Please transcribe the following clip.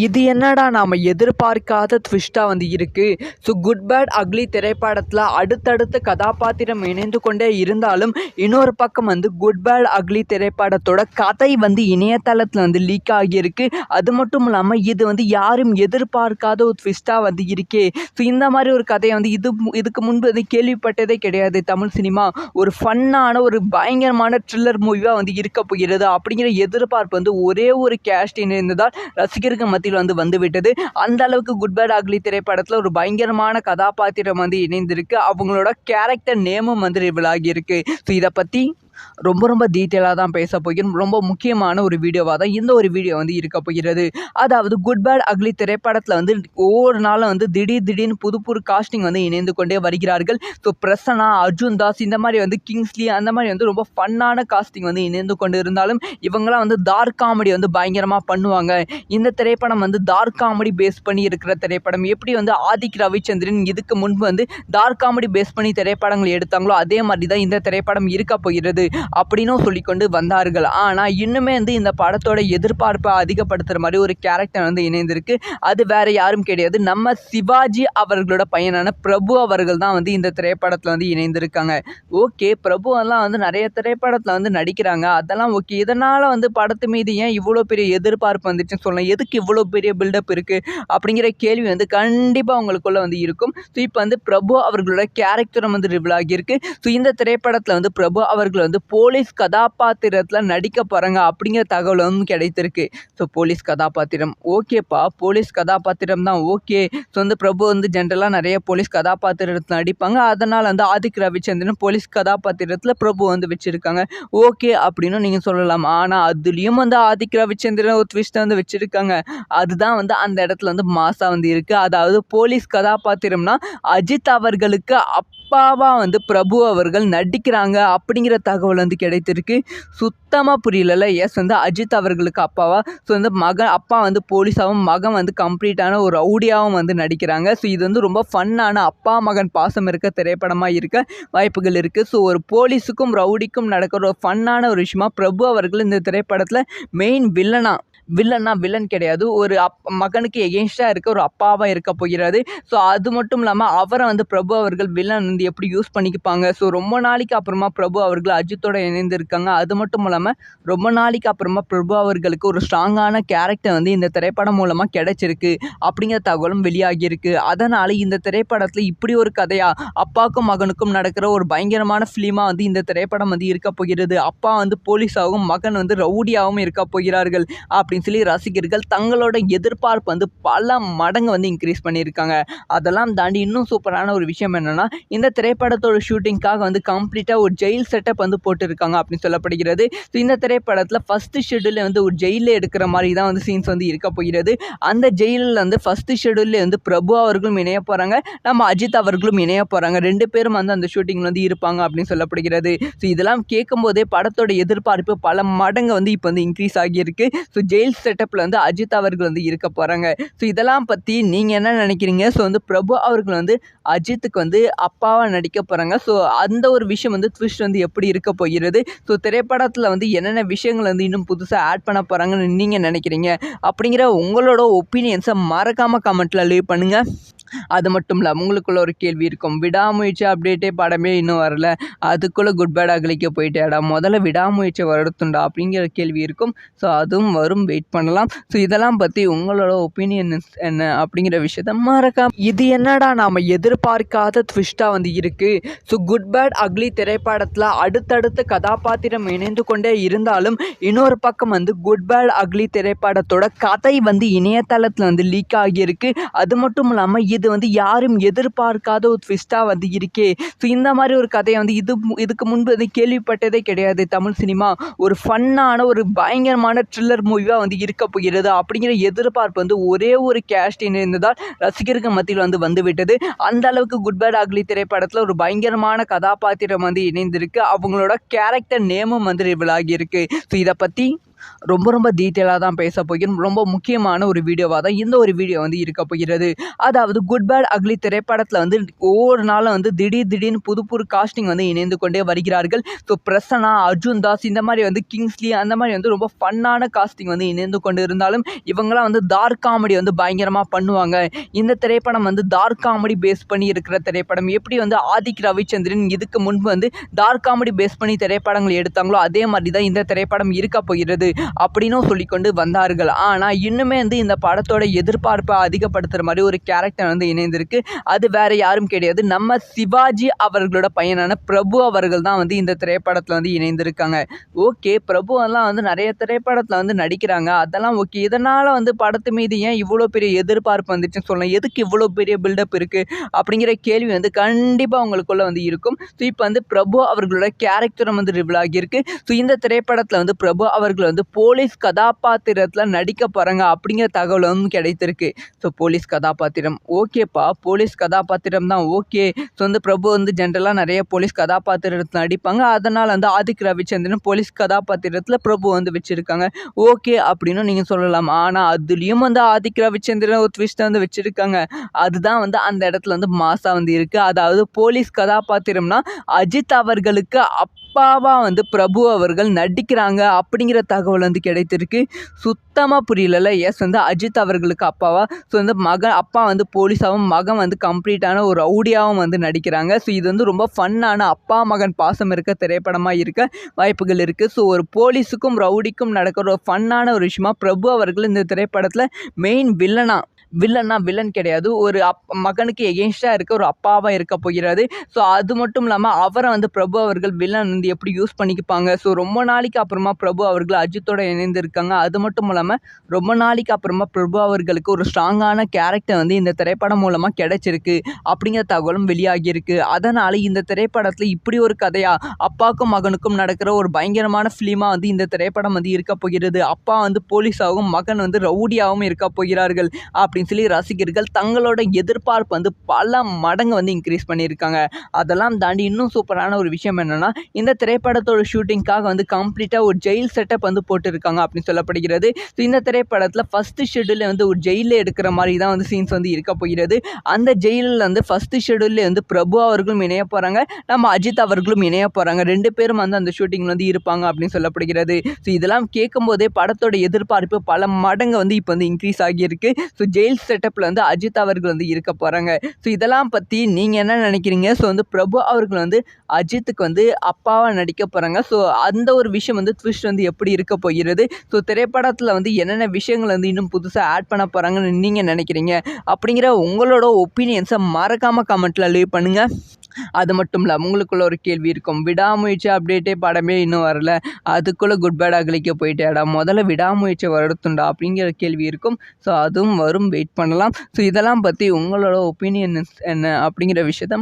இது என்னடா நாம எதிர்பார்க்காத ட்விஸ்டா வந்து இருக்கு. ஸோ குட் பேட் அக்லி திரைப்படத்தில் அடுத்தடுத்த கதாபாத்திரம் இணைந்து கொண்டே இருந்தாலும் இன்னொரு பக்கம் வந்து குட் பேட் அக்லி திரைப்படத்தோட கதை வந்து இணையதளத்தில் வந்து லீக் ஆகியிருக்கு. அது மட்டும் இல்லாமல் இது வந்து யாரும் எதிர்பார்க்காத ஒரு ட்விஸ்டாக வந்து இருக்கே. ஸோ இந்த மாதிரி ஒரு கதையை வந்து இதுக்கு முன்பு வந்து கேள்விப்பட்டதே கிடையாது. தமிழ் சினிமா ஒரு ஃபன்னான ஒரு பயங்கரமான த்ரில்லர் மூவியாக வந்து இருக்க போகிறது அப்படிங்கிற எதிர்பார்ப்பு வந்து ஒரே ஒரு கேஸ்ட் இணைந்ததால் ரசிகர்கள் மத்தியில் வந்து விட்டது. அந்த அளவுக்கு குட் பேட் அக்லி திரைப்படத்தில் ஒரு பயங்கரமான கதாபாத்திரம் வந்து இணைந்திருக்கு. அவங்களோட கேரக்டர் நேமும் வந்து ரிவீல் ஆகியிருக்கு. ஸோ இதை பற்றி ரொம்ப டீட்டெயிலாக தான் பேச போகிறோம். ரொம்ப முக்கியமான ஒரு வீடியோவாக தான் இந்த ஒரு வீடியோ வந்து இருக்க போகிறது. அதாவது குட் பேட் அக்லி திரைப்படத்தில் வந்து ஒவ்வொரு நாளும் வந்து திடீர்னு புது காஸ்டிங் வந்து இணைந்து கொண்டே வருகிறார்கள். ஸோ பிரசன்னா, அர்ஜுன் தாஸ், இந்த மாதிரி வந்து கிங்ஸ்லி, அந்த மாதிரி வந்து ரொம்ப ஃபன்னான காஸ்டிங் வந்து இணைந்து கொண்டு இருந்தாலும் இவங்களாம் வந்து டார்க் காமெடி வந்து பயங்கரமாக பண்ணுவாங்க. இந்த திரைப்படம் வந்து டார்க் காமெடி பேஸ் பண்ணி இருக்கிற திரைப்படம். எப்படி வந்து ஆதிக் ரவிச்சந்திரன் இதுக்கு முன்பு வந்து டார்க் காமெடி பேஸ் பண்ணி திரைப்படங்கள் எடுத்தாங்களோ அதே மாதிரி தான் இந்த திரைப்படம் இருக்க போகிறது அப்படின்னும் சொல்லிக்கொண்டு வந்தார்கள். ஆனால் இன்னுமே வந்து இந்த படத்தோட எதிர்பார்ப்பை அதிகப்படுத்துகிற மாதிரி ஒரு கேரக்டர் வந்து இணைந்திருக்கு. அது வேற யாரும் கிடையாது, நம்ம சிவாஜி அவர்களோட பையனான பிரபு அவர்கள் தான் வந்து இந்த திரைப்படத்தில் வந்து இணைந்திருக்காங்க. ஓகே, பிரபு எல்லாம் வந்து நிறைய திரைப்படத்தில் வந்து நடிக்கிறாங்க, அதெல்லாம் ஓகே. இதனால் வந்து படத்து மீது ஏன் இவ்வளோ பெரிய எதிர்பார்ப்பு வந்துச்சுன்னு சொல்லலாம். எதுக்கு இவ்வளோ பெரிய பில்டப் இருக்குது அப்படிங்கிற கேள்வி வந்து கண்டிப்பாக உங்களுக்குள்ள வந்து இருக்கும். ஸோ இப்போ வந்து பிரபு அவர்களோட கேரக்டரும் வந்து ரிவீல் ஆகியிருக்கு. ஸோ இந்த திரைப்படத்தில் வந்து பிரபு அவர்கள் வந்து போலீஸ் கதாபாத்திரத்தில் நடிக்க போகிறாங்க அப்படிங்கிற தகவல் வந்து கிடைத்திருக்கு. ஸோ போலீஸ் கதாபாத்திரம் ஓகேப்பா, போலீஸ் கதாபாத்திரம் தான் ஓகே. ஸோ வந்து பிரபு வந்து ஜென்ரலாக நிறைய போலீஸ் கதாபாத்திரத்தில் நடிப்பாங்க. அதனால் வந்து ஆதிக் ரவிச்சந்திரன் போலீஸ் கதாபாத்திரத்தில் பிரபு வந்து வச்சுருக்காங்க. ஓகே அப்படின்னு நீங்கள் சொல்லலாம். ஆனால் அதுலேயும் வந்து ஆதிக் ரவிச்சந்திரன் ஒரு ட்விஸ்ட்டை வந்து வச்சுருக்காங்க. அதுதான் வந்து அந்த இடத்துல வந்து மாசாக வந்து இருக்குது. அதாவது போலீஸ் கதாபாத்திரம்னா அஜித் அவர்களுக்கு அப்பாவா வந்து பிரபு அவர்கள் நடிக்கிறாங்க அப்படிங்கிற தகவல் வந்து கிடைத்திருக்கு. சுத்தமாக புரியல. எஸ், வந்து அஜித் அவர்களுக்கு அப்பாவா. ஸோ வந்து அப்பா வந்து போலீஸாகவும் மகன் வந்து கம்ப்ளீட்டான ஒரு ரவுடியாகவும் வந்து நடிக்கிறாங்க. ஸோ இது வந்து ரொம்ப ஃபன்னான அப்பா மகன் பாசம் இருக்க திரைப்படமாக இருக்க வாய்ப்புகள் இருக்குது. ஸோ ஒரு போலீஸுக்கும் ரவுடிக்கும் நடக்கிற ஒரு ஃபன்னான ஒரு விஷயமா பிரபு அவர்கள் இந்த திரைப்படத்தில் மெயின் வில்லன் கிடையாது, ஒரு மகனுக்கு எகென்ஸ்டாக இருக்க ஒரு அப்பாவாக இருக்க போகிறது. ஸோ அது மட்டும் இல்லாமல் அவரை வந்து பிரபு அவர்கள் வில்லன் வந்து எப்படி யூஸ் பண்ணிக்குப்பாங்க. ஸோ ரொம்ப நாளைக்கு அப்புறமா பிரபு அவர்கள் அஜித்தோட இணைந்திருக்காங்க. அது மட்டும் இல்லாமல் ரொம்ப நாளைக்கு அப்புறமா பிரபு அவர்களுக்கு ஒரு ஸ்ட்ராங்கான கேரக்டர் வந்து இந்த திரைப்படம் மூலமாக கிடைச்சிருக்கு அப்படிங்கிற தகவலும் வெளியாகியிருக்கு. அதனால் இந்த திரைப்படத்தில் இப்படி ஒரு கதையா அப்பாவுக்கும் மகனுக்கும் நடக்கிற ஒரு பயங்கரமான ஃபிலிமாக வந்து இந்த திரைப்படம் வந்து இருக்க போகிறது. அப்பா வந்து போலீஸாகவும் மகன் வந்து ரவுடியாகவும் இருக்க போகிறார்கள் அப்படின்னு சொல்லி ரசிகர்கள் தங்களோட எதிர்பார்ப்பு வந்து பல மடங்கு வந்து இன்க்ரீஸ் பண்ணியிருக்காங்க. அதெல்லாம் தாண்டி இன்னும் சூப்பரான ஒரு விஷயம் என்னன்னா, இந்த திரைப்படத்தோட ஷூட்டிங்காக வந்து கம்ப்ளீட்டாக ஒரு ஜெயில் செட்டப் வந்து போட்டிருக்காங்க அப்படின்னு சொல்லப்படுகிறது. ஸோ இந்த திரைப்படத்தில் ஃபர்ஸ்ட் ஷெட்யூலில் வந்து ஒரு ஜெயிலில் எடுக்கிற மாதிரி தான் வந்து சீன்ஸ் வந்து இருக்க போகிறது. அந்த ஜெயிலில் வந்து ஃபர்ஸ்ட் ஷெட்யூலில் வந்து பிரபு அவர்களும் இணைய போகிறாங்க, நம்ம அஜித் அவர்களும் இணைய போகிறாங்க. 2 பேரும் வந்து அந்த ஷூட்டிங்கில் வந்து இருப்பாங்க அப்படின்னு சொல்லப்படுகிறது. ஸோ இதெல்லாம் கேட்கும் போதே படத்தோட எதிர்பார்ப்பு பல மடங்கு வந்து இப்போ வந்து இன்க்ரீஸ் ஆகியிருக்கு. ஸோ ஜெயில் செட்டப்பில் வந்து அஜித் அவர்கள் வந்து இருக்க போகிறாங்க. ஸோ இதெல்லாம் பற்றி நீங்கள் என்ன நினைக்கிறீங்க? ஸோ வந்து பிரபு அவர்கள் வந்து அஜித்துக்கு வந்து அப்பாவாக நடிக்க போகிறாங்க. ஸோ அந்த ஒரு விஷயம் வந்து ட்விஸ்ட் வந்து எப்படி இருக்க போகிறது? ஸோ திரைப்படத்தில் வந்து என்னென்ன விஷயங்கள் வந்து இன்னும் புதுசாக ஆட் பண்ண போகிறாங்கன்னு நீங்கள் நினைக்கிறீங்க அப்படிங்கிற உங்களோட ஒப்பீனியன்ஸை மறக்காமல் கமெண்ட்டில் லீவ் பண்ணுங்கள். அது மட்டும் இல்லை, உங்களுக்குள்ள ஒரு கேள்வி இருக்கும், விடாமுயற்சி அப்டேட்டே படமே இன்னும் வரல, அதுக்குள்ளே குட் பேட் அக்லிக்கு போயிட்டேடா, முதல்ல விடாமுயற்சி வருத்துண்டா அப்படிங்கிற கேள்வி இருக்கும். ஸோ அதுவும் வரும், வெயிட் பண்ணலாம். ஸோ இதெல்லாம் பற்றி உங்களோட ஒப்பீனியன் என்ன அப்படிங்கிற விஷயத்த மறக்காம. இது என்னடா நாம் எதிர்பார்க்காத ட்விஸ்டாக வந்து இருக்குது. ஸோ குட் பேட் அக்லி திரைப்படத்தில் அடுத்தடுத்த கதாபாத்திரம் இணைந்து கொண்டே இருந்தாலும் இன்னொரு பக்கம் வந்து குட் பேட் அக்லி திரைப்படத்தோட கதை வந்து இணையதளத்தில் வந்து லீக் ஆகியிருக்கு. அது மட்டும் இல்லாமல் இது வந்து யாரும் எதிர்பார்க்காத ஒரு ட்விஸ்டாக வந்து இருக்கே. ஸோ இந்த மாதிரி ஒரு கதையை வந்து இதுக்கு முன்பு வந்து கேள்விப்பட்டதே கிடையாது. தமிழ் சினிமா ஒரு ஃபன்னான ஒரு பயங்கரமான த்ரில்லர் மூவியாக வந்து இருக்க போகிறது அப்படிங்கிற எதிர்பார்ப்பு வந்து ஒரே ஒரு கேஸ்ட் இணைந்ததால் ரசிகர்கள் மத்தியில் வந்து விட்டது. அந்த அளவுக்கு குட் பேட் அக்லி திரைப்படத்தில் ஒரு பயங்கரமான கதாபாத்திரம் வந்து இணைந்திருக்கு. அவங்களோட கேரக்டர் நேமும் வந்து ரிவீல் ஆகியிருக்கு. ஸோ இதை பற்றி ரொம்ப ரொம்ப டீட்டெயிலாக தான் பேச போகிறோம். ரொம்ப முக்கியமான ஒரு வீடியோவாக தான் இந்த ஒரு வீடியோ வந்து இருக்க போகிறது. அதாவது குட் பேட் அக்லி திரைப்படத்தில் வந்து ஒவ்வொரு நாளும் வந்து திடீர்னு புது புது காஸ்டிங் வந்து இணைந்து கொண்டே வருகிறார்கள். ஸோ பிரசன்னா, அர்ஜுன் தாஸ், இந்த மாதிரி வந்து கிங்ஸ்லி, அந்த மாதிரி வந்து ரொம்ப ஃபன்னான காஸ்டிங் வந்து இணைந்து கொண்டு இருந்தாலும் இவங்களாம் வந்து டார்க் காமெடி வந்து பயங்கரமாக பண்ணுவாங்க. இந்த திரைப்படம் வந்து டார்க் காமெடி பேஸ் பண்ணி இருக்கிற திரைப்படம். எப்படி வந்து ஆதிக் ரவிச்சந்திரன் இதுக்கு முன்பு வந்து டார்க் காமெடி பேஸ் பண்ணி திரைப்படங்கள் எடுத்தாங்களோ அதே மாதிரி தான் இந்த திரைப்படம் இருக்க போகிறது அப்படின்னும் சொல்லிக்கொண்டு வந்தார்கள். ஆனால் இன்னுமே வந்து இந்த படத்தோட எதிர்பார்ப்பை அதிகப்படுத்துகிற மாதிரி ஒரு கேரக்டர் வந்து இணைந்திருக்கு. அது வேற யாரும் கிடையாது, நம்ம சிவாஜி அவர்களோட பையனான பிரபு அவர்கள் தான் வந்து இந்த திரைப்படத்தில் வந்து இணைந்திருக்காங்க. ஓகே, பிரபு எல்லாம் வந்து நிறைய திரைப்படத்தில் வந்து நடிக்கிறாங்க, அதெல்லாம் ஓகே. இதனால் வந்து படத்து மீது ஏன் இவ்வளோ பெரிய எதிர்பார்ப்பு வந்துச்சுன்னு சொல்லலாம். எதுக்கு இவ்வளோ பெரிய பில்டப் இருக்குது அப்படிங்கிற கேள்வி வந்து கண்டிப்பாக உங்களுக்குள்ள வந்து இருக்கும். ஸோ இப்போ வந்து பிரபு அவர்களோட கேரக்டரும் வந்து ரிவீல் ஆகியிருக்கு. ஸோ இந்த திரைப்படத்தில் வந்து பிரபு அவர்கள் வந்து போலீஸ் கதாபாத்திரத்தில் நடிக்க போகிறாங்க அப்படிங்கிற தகவல் வந்து கிடைத்திருக்கு. ஸோ போலீஸ் கதாபாத்திரம் ஓகேப்பா, போலீஸ் கதாபாத்திரம் தான் ஓகே. ஸோ வந்து பிரபு வந்து ஜென்ரலாக நிறைய போலீஸ் கதாபாத்திரத்தில் நடிப்பாங்க. அதனால் வந்து ஆதிக் ரவிச்சந்திரன் போலீஸ் கதாபாத்திரத்தில் பிரபு வந்து வச்சுருக்காங்க. ஓகே அப்படின்னு நீங்கள் சொல்லலாம். ஆனால் அதுலேயும் வந்து ஆதிக் ரவிச்சந்திரன் ஒரு ட்விஸ்ட்டை வந்து வச்சுருக்காங்க. அதுதான் வந்து அந்த இடத்துல வந்து மாசா வந்து இருக்குது. அதாவது போலீஸ் கதாபாத்திரம்னா அஜித் அவர்களுக்கு அப்பாவா வந்து பிரபு அவர்கள் நடிக்கிறாங்க அப்படிங்கிற தகவல் வந்து கிடைத்திருக்கு. சுத்தமாக புரியல. எஸ், வந்து அஜித் அவர்களுக்கு அப்பாவா, ஸோ வந்து அப்பா வந்து போலீஸாகவும் மகன் வந்து கம்ப்ளீட்டான ஒரு ரவுடியாகவும் வந்து நடிக்கிறாங்க. ஸோ இது வந்து ரொம்ப ஃபன்னான அப்பா மகன் பாசம் இருக்க திரைப்படமாக இருக்க வாய்ப்புகள் இருக்குது. ஸோ ஒரு போலீஸுக்கும் ரவுடிக்கும் நடக்கிற ஒரு ஃபன்னான ஒரு விஷயமா பிரபு அவர்கள் இந்த திரைப்படத்தில் மெயின் வில்லன் கிடையாது, ஒரு மகனுக்கு எகென்ஸ்டாக இருக்க ஒரு அப்பாவாக இருக்க போகிறது. ஸோ அது மட்டும் இல்லாமல் அவரை வந்து பிரபு அவர்கள் வில்லன் வந்து எப்படி யூஸ் பண்ணிக்குப்பாங்க. ஸோ ரொம்ப நாளைக்கு அப்புறமா பிரபு அவர்கள் அஜித்தோட இணைந்திருக்காங்க. அது மட்டும் இல்லாமல் ரொம்ப நாளைக்கு அப்புறமா பிரபு அவர்களுக்கு ஒரு ஸ்ட்ராங்கான கேரக்டர் வந்து இந்த திரைப்படம் மூலமாக கிடைச்சிருக்கு அப்படிங்கிற தகவலும் வெளியாகியிருக்கு. அதனால் இந்த திரைப்படத்தில் இப்படி ஒரு கதையா, அப்பாவுக்கும் மகனுக்கும் நடக்கிற ஒரு பயங்கரமான ஃபிலிமாக வந்து இந்த திரைப்படம் வந்து இருக்க போகிறது. அப்பா வந்து போலீஸாகவும் மகன் வந்து ரவுடியாகவும் இருக்க போகிறார்கள் அப்படின்னு சொல்லி ரசிகர்கள் தங்களோட எதிர்பார்ப்பு வந்து பல மடங்கு வந்து இன்க்ரீஸ் பண்ணியிருக்காங்க. அதெல்லாம் தாண்டி இன்னும் சூப்பரான ஒரு விஷயம் என்னன்னா, இந்த திரைப்படத்தோட ஷூட்டிங்காக வந்து கம்ப்ளீட்டாக ஒரு ஜெயில் செட்டப் வந்து போட்டிருக்காங்க அப்படின்னு சொல்லப்படுகிறது. ஸோ இந்த திரைப்படத்தில் ஃபர்ஸ்ட் ஷெட்யூலில் வந்து ஒரு ஜெயிலில் எடுக்கிற மாதிரி தான் வந்து சீன்ஸ் வந்து இருக்க போகிறது. அந்த ஜெயிலில் வந்து ஃபர்ஸ்ட் ஷெட்யூலில் வந்து பிரபு அவர்களும் இணைய போகிறாங்க, நம்ம அஜித் அவர்களும் இணைய போகிறாங்க. 2 பேரும் வந்து அந்த ஷூட்டிங் வந்து இருப்பாங்க அப்படின்னு சொல்லப்படுகிறது. ஸோ இதெல்லாம் கேட்கும் போதே படத்தோட எதிர்பார்ப்பு பல மடங்கு வந்து இப்போ வந்து இன்க்ரீஸ் ஆகியிருக்கு. ஸோ ஜெயில் செட்டப்பில் வந்து அஜித் அவர்கள் வந்து இருக்க போகிறாங்க. ஸோ இதெல்லாம் பற்றி நீங்கள் என்ன நினைக்கிறீங்க? ஸோ வந்து பிரபு அவர்கள் வந்து அஜித்துக்கு வந்து அப்பாவாக நடிக்க போகிறாங்க. ஸோ அந்த ஒரு விஷயம் வந்து ட்விஸ்ட் வந்து எப்படி இருக்க போகிறது? ஸோ திரைப்படத்தில் வந்து என்னென்ன விஷயங்கள் வந்து இன்னும் புதுசாக ஆட் பண்ண போகிறாங்கன்னு நீங்கள் நினைக்கிறீங்க அப்படிங்கிற உங்களோட ஒப்பீனியன்ஸை மறக்காமல் கமெண்ட்டில் லீவ் பண்ணுங்கள். அது மட்டும் இல்லை, உங்களுக்குள்ள ஒரு கேள்வி இருக்கும், விடாமுயற்சி அப்டேட்டே படமே இன்னும் வரல, அதுக்குள்ளே குட் பேட் அக்லிக்கு போயிட்டேடா, முதல்ல விடாமுயற்சி வருத்துண்டா அப்படிங்கிற கேள்வி இருக்கும். ஸோ அதுவும் வரும், வெயிட் பண்ணலாம். ஸோ இதெல்லாம் பற்றி உங்களோட ஒப்பீனியன் என்ன அப்படிங்கிற விஷயத்த